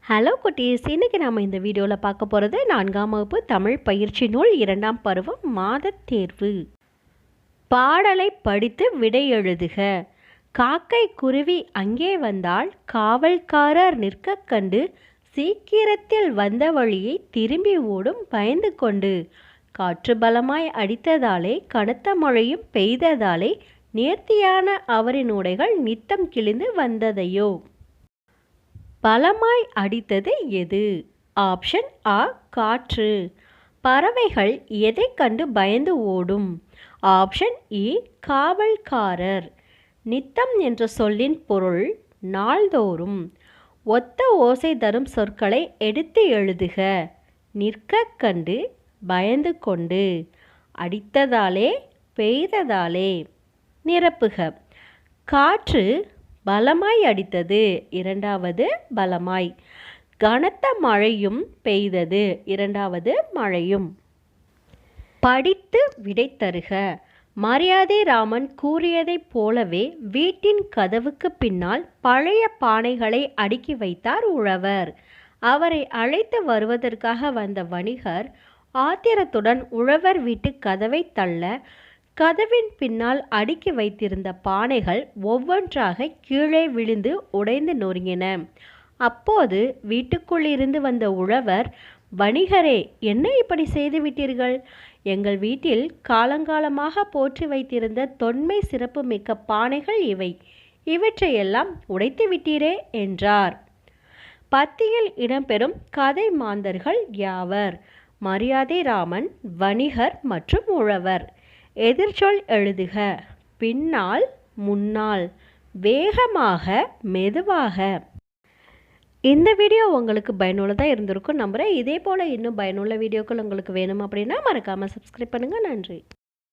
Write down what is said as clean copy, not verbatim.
Hello குட்டீஸ், இன்றைக்கி நாம் இந்த வீடியோவில் பார்க்க போகிறது 4ஆம் வகுப்பு தமிழ் பயிற்சி நூல் 2ஆம் பருவம் மாதத் தேர்வு. பாடலை படித்து விடை எழுதுக. காக்கை குருவி அங்கே வந்தால் காவல்காரர் நிற்க கண்டு சீக்கிரத்தில் வந்த வழியை திரும்பி ஓடும் பயந்து கொண்டு. காற்று பலமாய் அடித்ததாலே கனத்த மழையும் பெய்ததாலே நேர்த்தியான அவரின் உடைகள் நித்தம் கிழிந்து வந்ததையோ. பலமாய் அடித்தது எது? ஆப்ஷன் ஆ காற்று. பறவைகள் எதை கண்டு பயந்து ஓடும்? ஆப்ஷன் இ காவல்காரர். நித்தம் என்ற சொல்லின் பொருள் நாள்தோறும். ஒத்த ஓசை தரும் சொற்களை எடுத்து எழுதுக. நிற்க கண்டு, பயந்து கொண்டு, அடித்ததாலே, பெய்ததாலே. நிரப்புக. காற்று பலமாய் அடித்தது, இரண்டாவது பலமாய். கனத்த மழையும் பெய்தது, இரண்டாவது மழையும். படித்து விடை தருக. மரியாதை ராமன் கூறியதைப் போலவே வீட்டின் கதவுக்கு பின்னால் பழைய பானைகளை அடுக்கி வைத்தார் உழவர். அவரை அழைத்து வருவதற்காக வந்த வணிகர் ஆத்திரத்துடன் உழவர் வீட்டு கதவை தள்ள கதவின் பின்னால் அடுக்கி வைத்திருந்த பானைகள் ஒவ்வொன்றாக கீழே விழுந்து உடைந்து நொறுங்கின. அப்போது வீட்டுக்குள் இருந்து வந்த உழவர், வணிகரே, என்ன இப்படி செய்துவிட்டீர்கள்? எங்கள் வீட்டில் காலங்காலமாக போற்றி வைத்திருந்த தொன்மை சிறப்பு மிக்க பானைகள் இவை. இவற்றையெல்லாம் உடைத்து விட்டீரே என்றார். பத்தியில் இடம்பெறும் கதை மாந்தர்கள் யாவர்? மரியாதை ராமன், வணிகர் மற்றும் உழவர். எதிர்ச்சொல் எழுதுக. பின்னால், முன்னால், வேகமாக, மெதுவாக. இந்த வீடியோ உங்களுக்கு பயனுள்ளதாக இருந்திருக்கும் நம்புகிறேன். இதே போல் இன்னும் பயனுள்ள வீடியோக்கள் உங்களுக்கு வேணும் அப்படின்னா மறக்காமல் சப்ஸ்கிரைப் பண்ணுங்கள். நன்றி.